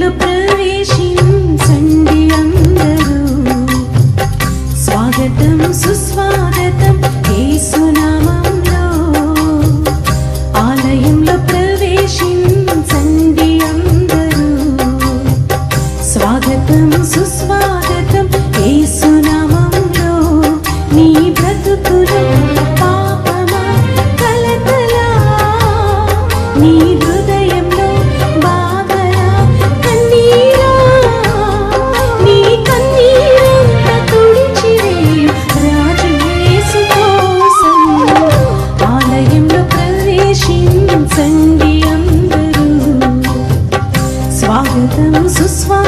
ఆలయంలో ప్రవేశించండి అందరూ. స్వాగతం సుస్వాగతం యేసునామంలో. ఆలయంలో ప్రవేశించండి అందరూ. స్వాగతం సుస్వాగతం యేసునామంలో. నీ బ్రతుకులో పాపమా కలతలా, నీ హృదయంలో బాధలా కన్నీరా, నీ కన్నీరంతా తుడిచివేయు రాజు యేసు కోసం. ఆలయంలో ప్రవేశించండి అందరూ. స్వాగతం సుస్వాగతం